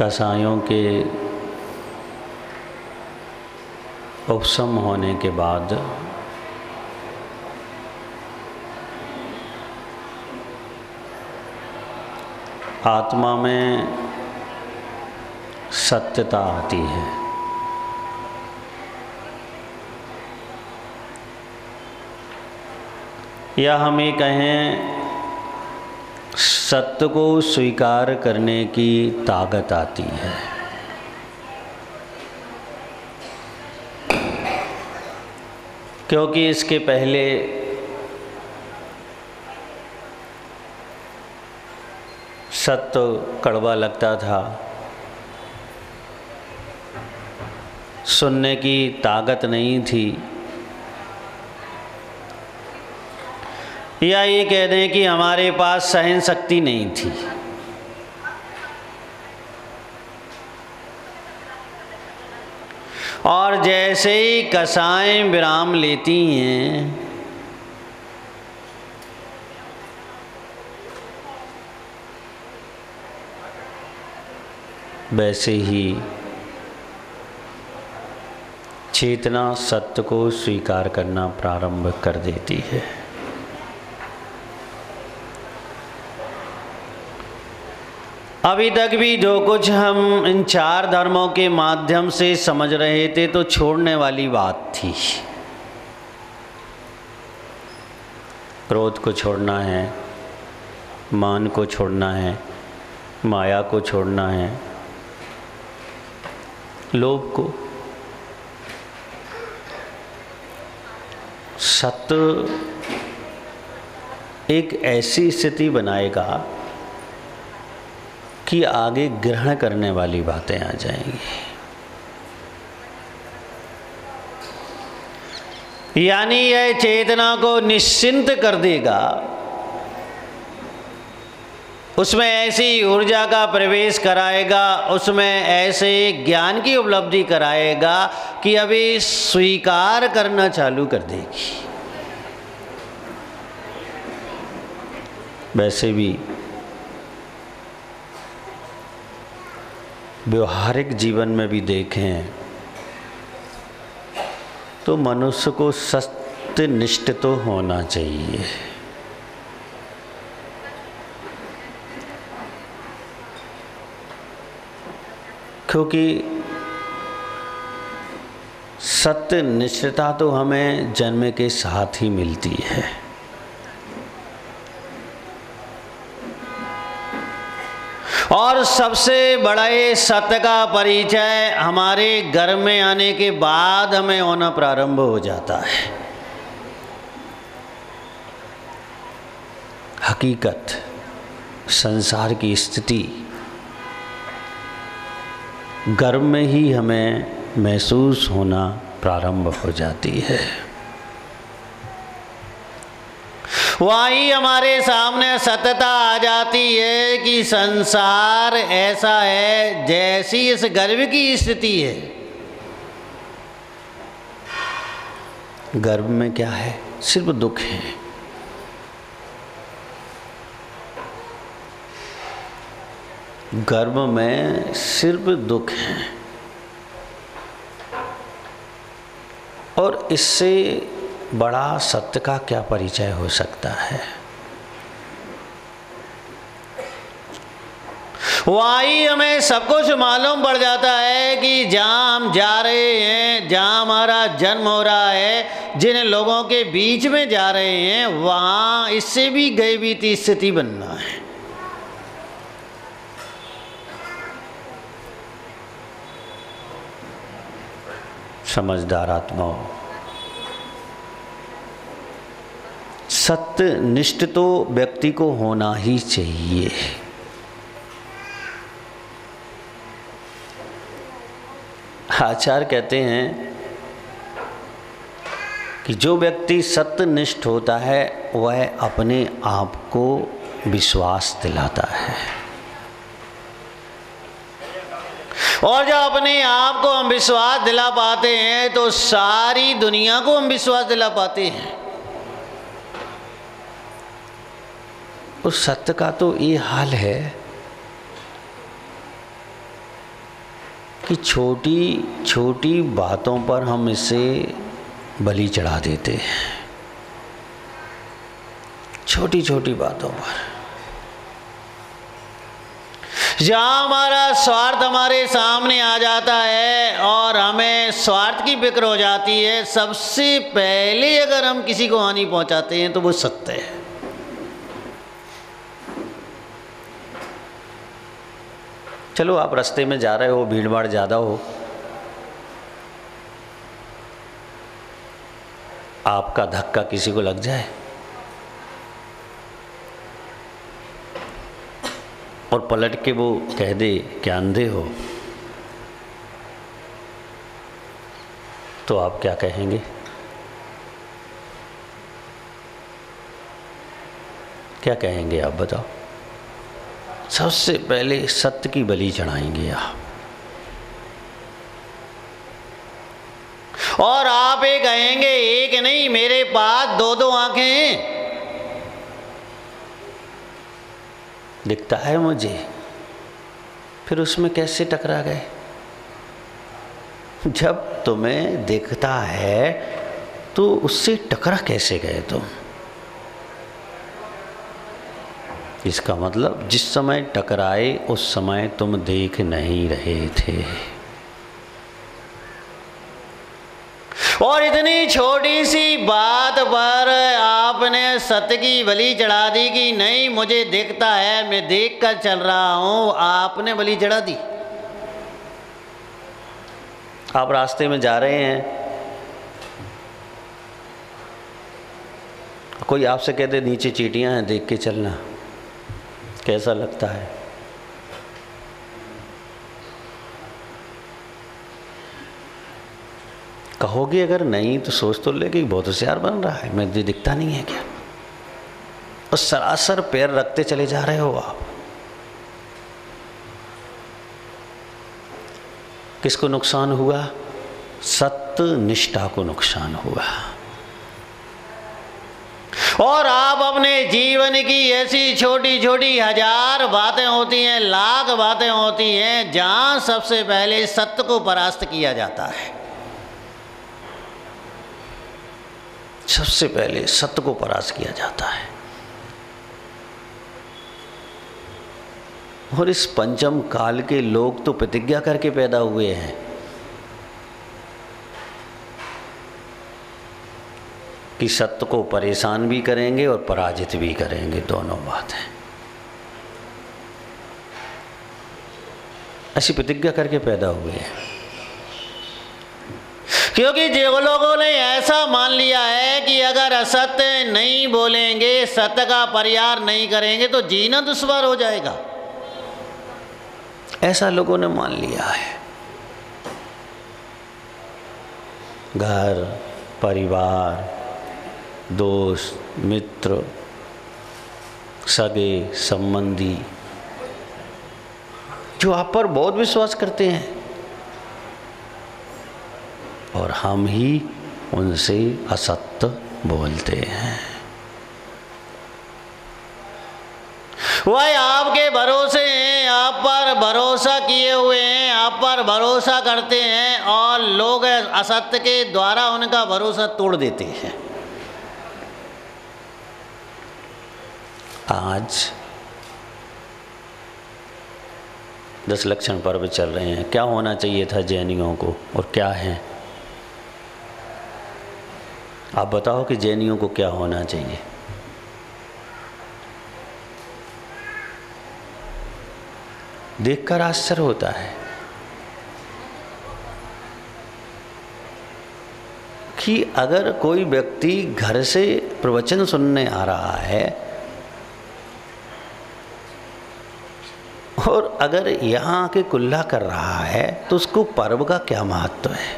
कसायों के उपशम होने के बाद आत्मा में सत्यता आती है। या हम ये कहें सत्य को स्वीकार करने की ताकत आती है। क्योंकि इसके पहले सत्य कड़वा लगता था, सुनने की ताकत नहीं थी, या ये कह दें कि हमारे पास सहन शक्ति नहीं थी। और जैसे ही कसाएं विराम लेती हैं, वैसे ही चेतना सत्य को स्वीकार करना प्रारंभ कर देती है। अभी तक भी जो कुछ हम इन चार धर्मों के माध्यम से समझ रहे थे तो छोड़ने वाली बात थी। क्रोध को छोड़ना है, मान को छोड़ना है, माया को छोड़ना है, लोभ को। सत्य एक ऐसी स्थिति बनाएगा कि आगे ग्रहण करने वाली बातें आ जाएंगी। यानी यह चेतना को निश्चिंत कर देगा, उसमें ऐसी ऊर्जा का प्रवेश कराएगा, उसमें ऐसे ज्ञान की उपलब्धि कराएगा कि अभी स्वीकार करना चालू कर देगी। वैसे भी व्यवहारिक जीवन में भी देखें तो मनुष्य को सत्यनिष्ठ तो होना चाहिए। क्योंकि सत्यनिष्ठता तो हमें जन्म के साथ ही मिलती है। और सबसे बड़े सत्य का परिचय हमारे घर में आने के बाद हमें होना प्रारंभ हो जाता है। हकीकत, संसार की स्थिति घर में ही हमें महसूस होना प्रारंभ हो जाती है। वहीं हमारे सामने सत्यता आ जाती है कि संसार ऐसा है जैसी इस गर्भ की स्थिति है। गर्भ में क्या है? सिर्फ दुख है। गर्भ में सिर्फ दुख है। और इससे बड़ा सत्य का क्या परिचय हो सकता है? वही हमें सब कुछ मालूम पड़ जाता है कि जहाँ हम जा रहे हैं, जहाँ हमारा जन्म हो रहा है, जिन लोगों के बीच में जा रहे हैं, वहाँ इससे भी गई बीती स्थिति बनना है। समझदार आत्माओं, सत्यनिष्ठ तो व्यक्ति को होना ही चाहिए। आचार्य कहते हैं कि जो व्यक्ति सत्यनिष्ठ होता है वह अपने आप को विश्वास दिलाता है। और जब अपने आप को हम विश्वास दिला पाते हैं तो सारी दुनिया को हम विश्वास दिला पाते हैं। उस सत्य का तो ये हाल है कि छोटी छोटी बातों पर हम इसे बलि चढ़ा देते हैं, छोटी छोटी बातों पर। जहाँ हमारा स्वार्थ हमारे सामने आ जाता है और हमें स्वार्थ की फिक्र हो जाती है, सबसे पहले अगर हम किसी को हानि पहुंचाते हैं तो वो सत्य है। चलो आप रास्ते में जा रहे हो, भीड़ भाड़ ज़्यादा हो, आपका धक्का किसी को लग जाए और पलट के वो कह दे कि अंधे हो, तो आप क्या कहेंगे? क्या कहेंगे आप बताओ? सबसे पहले सत्य की बलि चढ़ाएंगे आप। और आप ये कहेंगे एक नहीं, मेरे पास दो दो आंखें हैं, दिखता है मुझे, फिर उसमें कैसे टकरा गए? जब तुम्हें दिखता है तो उससे टकरा कैसे गए तुम? इसका मतलब जिस समय टकराए उस समय तुम देख नहीं रहे थे। और इतनी छोटी सी बात पर आपने सत्य की बलि चढ़ा दी कि नहीं मुझे दिखता है, मैं देख कर चल रहा हूं, आपने बलि चढ़ा दी। आप रास्ते में जा रहे हैं, कोई आपसे कहते नीचे चींटियां हैं, देख के चलना, कैसा लगता है? कहोगे अगर नहीं तो सोच तो ले कि बहुत होशियार बन रहा है, मैं दिखता नहीं है क्या? और सरासर पैर रखते चले जा रहे हो आप। किसको नुकसान हुआ? सत्य निष्ठा को नुकसान हुआ। और आप अपने जीवन की ऐसी छोटी छोटी हजार बातें होती हैं, लाख बातें होती हैं, जहां सबसे पहले सत्य को परास्त किया जाता है। सबसे पहले सत्य को परास्त किया जाता है। और इस पंचम काल के लोग तो प्रतिज्ञा करके पैदा हुए हैं कि सत्य को परेशान भी करेंगे और पराजित भी करेंगे, दोनों बात है। ऐसी प्रतिज्ञा करके पैदा हुए हैं, क्योंकि जो लोगों ने ऐसा मान लिया है कि अगर असत्य नहीं बोलेंगे, सत्य का परिहार नहीं करेंगे तो जीना दुश्वार हो जाएगा, ऐसा लोगों ने मान लिया है। घर परिवार, दोस्त मित्र, सगे संबंधी जो आप पर बहुत विश्वास करते हैं, और हम ही उनसे असत्य बोलते हैं। वह आपके भरोसे हैं, आप पर भरोसा किए हुए हैं, आप पर भरोसा करते हैं, और लोग असत्य के द्वारा उनका भरोसा तोड़ देते हैं। आज 10 लक्षण पर्व चल रहे हैं। क्या होना चाहिए था जैनियों को और क्या है? आप बताओ कि जैनियों को क्या होना चाहिए? देखकर आश्चर्य होता है कि अगर कोई व्यक्ति घर से प्रवचन सुनने आ रहा है और अगर यहाँ आके कुल्ला कर रहा है तो उसको पर्व का क्या महत्व है?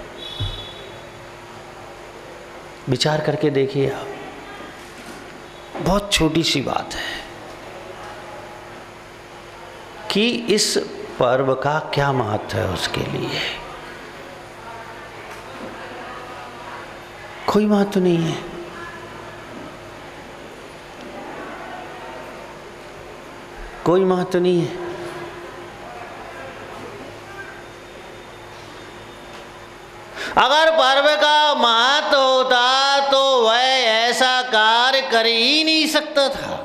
विचार करके देखिए आप। बहुत छोटी सी बात है कि इस पर्व का क्या महत्व है उसके लिए। कोई महत्व नहीं है। कोई महत्व नहीं है। अगर पर्व का महत्व होता तो वह ऐसा कार्य कर ही नहीं सकता था।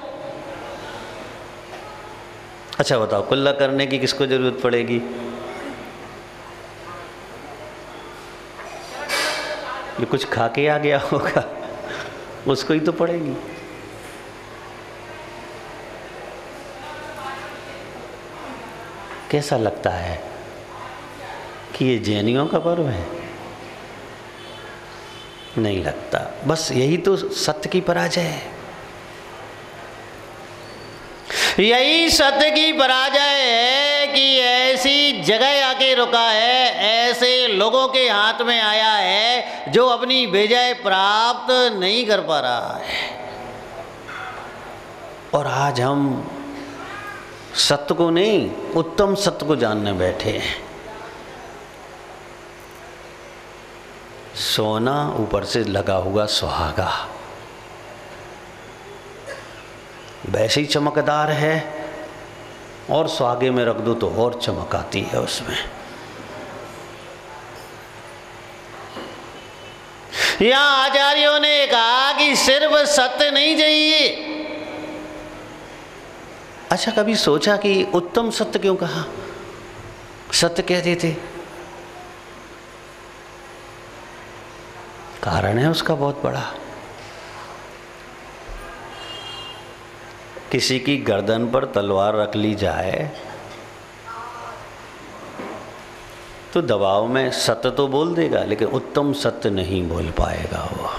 अच्छा बताओ, कुल्ला करने की किसको जरूरत पड़ेगी? ये कुछ खा के आ गया होगा, उसको ही तो पड़ेगी। कैसा लगता है कि ये जैनियों का पर्व है? नहीं लगता। बस यही तो सत्य की पराजय है। यही सत्य की पराजय है कि ऐसी जगह आके रुका है, ऐसे लोगों के हाथ में आया है जो अपनी विजय प्राप्त नहीं कर पा रहा है। और आज हम सत्य को नहीं, उत्तम सत्य को जानने बैठे हैं। सोना ऊपर से लगा हुआ सुहागा वैसे ही चमकदार है, और सुहागे में रख दो तो और चमक आती है उसमें। यहां आचार्यों ने कहा कि सिर्फ सत्य नहीं चाहिए। अच्छा, कभी सोचा कि उत्तम सत्य क्यों कहा? सत्य कह देते। कारण है उसका बहुत बड़ा। किसी की गर्दन पर तलवार रख ली जाए तो दबाव में सत्य तो बोल देगा, लेकिन उत्तम सत्य नहीं बोल पाएगा वो।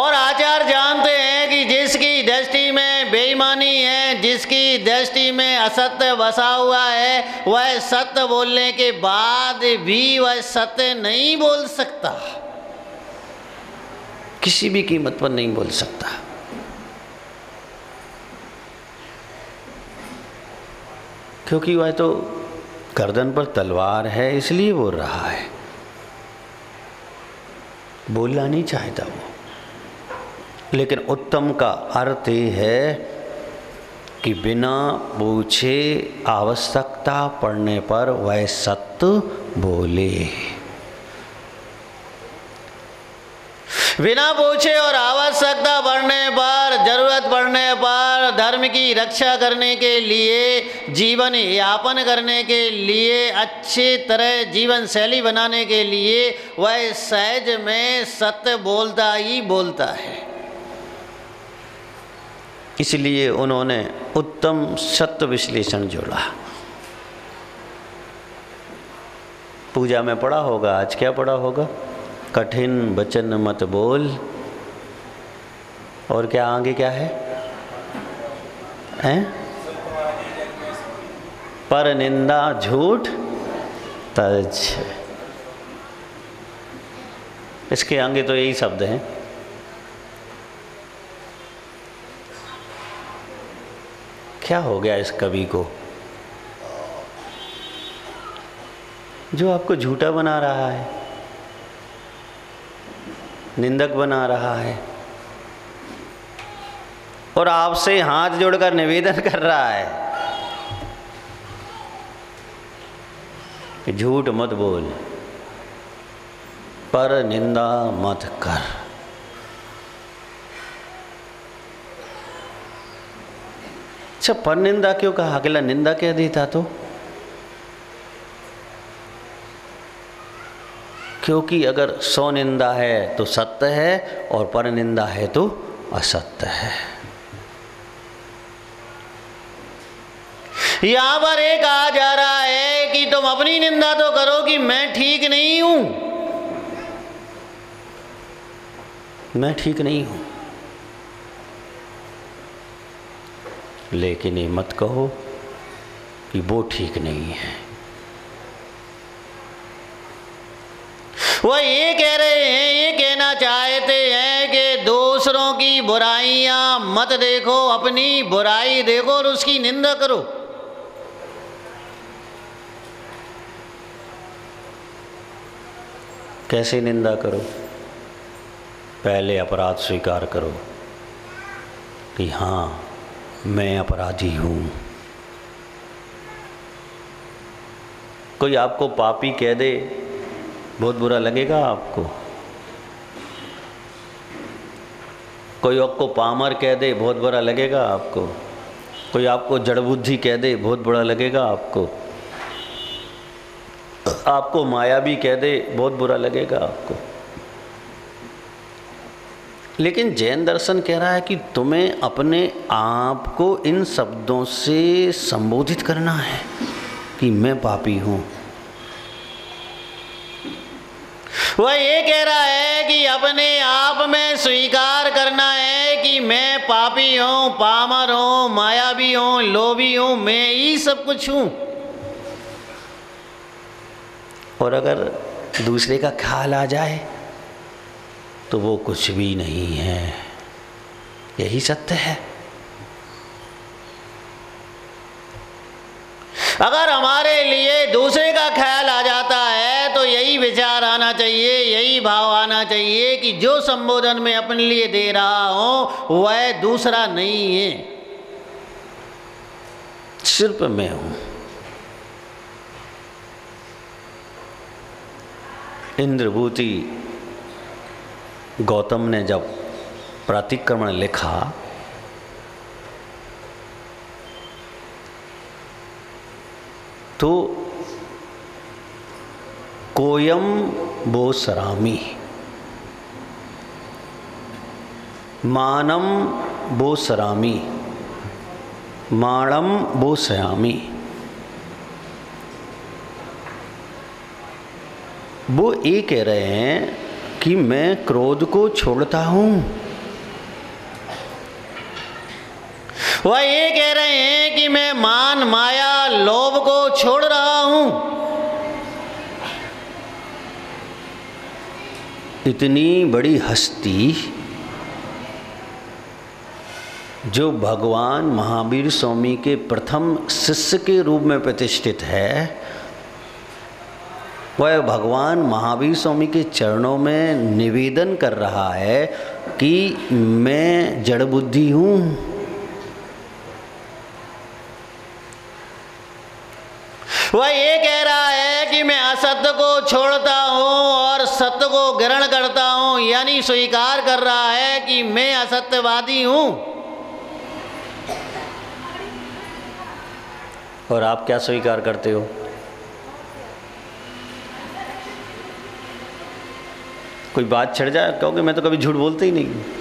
और आचार्य जानते हैं कि जिसकी दृष्टि में बेईमानी है, जिसकी दृष्टि में असत्य बसा हुआ है, वह सत्य बोलने के बाद भी वह सत्य नहीं बोल सकता, किसी भी कीमत पर नहीं बोल सकता। क्योंकि वह तो गर्दन पर तलवार है इसलिए बोल रहा है, बोलना नहीं चाहता वो। लेकिन उत्तम का अर्थ ये है कि बिना पूछे आवश्यकता पड़ने पर वह सत्य बोले। बिना पूछे और आवश्यकता पड़ने पर, जरूरत पड़ने पर, धर्म की रक्षा करने के लिए, जीवन यापन करने के लिए, अच्छी तरह जीवन शैली बनाने के लिए वह सहज में सत्य बोलता ही बोलता है। इसलिए उन्होंने उत्तम सत्य विश्लेषण जोड़ा। पूजा में पढ़ा होगा, आज क्या पढ़ा होगा? कठिन वचन मत बोल, और क्या आगे क्या है? पर निंदा झूठ तज। इसके आगे तो यही शब्द हैं। क्या हो गया इस कवि को जो आपको झूठा बना रहा है, निंदक बना रहा है, और आपसे हाथ जोड़कर निवेदन कर रहा है कि झूठ मत बोल, पर निंदा मत कर। अच्छा, पर निंदा क्यों कहा? अकेला निंदा कह देता तो? क्योंकि अगर 100 निंदा है तो सत्य है, और पर निंदा है तो असत्य है। यहां पर एक कहा जा रहा है कि तुम अपनी निंदा तो करो कि मैं ठीक नहीं हूं, मैं ठीक नहीं हूं, लेकिन ये मत कहो कि वो ठीक नहीं है। वह ये कह रहे हैं, ये कहना चाहते हैं कि दूसरों की बुराइयां मत देखो, अपनी बुराई देखो और उसकी निंदा करो। कैसे निंदा करो? पहले अपराध स्वीकार करो कि हाँ, मैं अपराधी हूँ। कोई आपको पापी कह दे, बहुत बुरा लगेगा आपको। कोई आपको पामर कह दे, बहुत बुरा लगेगा आपको। कोई आपको जड़बुद्धि कह दे, बहुत बुरा लगेगा आपको। आपको मायावी कह दे, बहुत बुरा लगेगा आपको। लेकिन जैन दर्शन कह रहा है कि तुम्हें अपने आप को इन शब्दों से संबोधित करना है कि मैं पापी हूँ। वह ये कह रहा है कि अपने आप में स्वीकार करना है कि मैं पापी हूँ, पामर हूँ, मायावी हूँ, लोभी हूँ, मैं ही सब कुछ हूँ। और अगर दूसरे का ख्याल आ जाए तो वो कुछ भी नहीं है। यही सत्य है। अगर हमारे लिए दूसरे का ख्याल आ जाता है तो यही विचार आना चाहिए, यही भाव आना चाहिए कि जो संबोधन मैं अपने लिए दे रहा हूं वह दूसरा नहीं है, सिर्फ मैं हूं। इंद्रभूति गौतम ने जब प्रातिक्रमण लिखा तो कोयम वो सरामी, मानम वो सरामी, माणम वो सयामी। वो ये कह रहे हैं कि मैं क्रोध को छोड़ता हूं। वह ये कह रहे हैं कि मैं मान, माया, लोभ को छोड़ रहा हूं। इतनी बड़ी हस्ती जो भगवान महावीर स्वामी के प्रथम शिष्य के रूप में प्रतिष्ठित है, वह भगवान महावीर स्वामी के चरणों में निवेदन कर रहा है कि मैं जड़ बुद्धि हूँ। वह ये कह रहा है कि मैं असत्य को छोड़ता हूँ और सत्य को ग्रहण करता हूँ, यानी स्वीकार कर रहा है कि मैं असत्यवादी हूँ। और आप क्या स्वीकार करते हो? कोई बात छिड़ जाए कहोगे मैं तो कभी झूठ बोलते ही नहीं।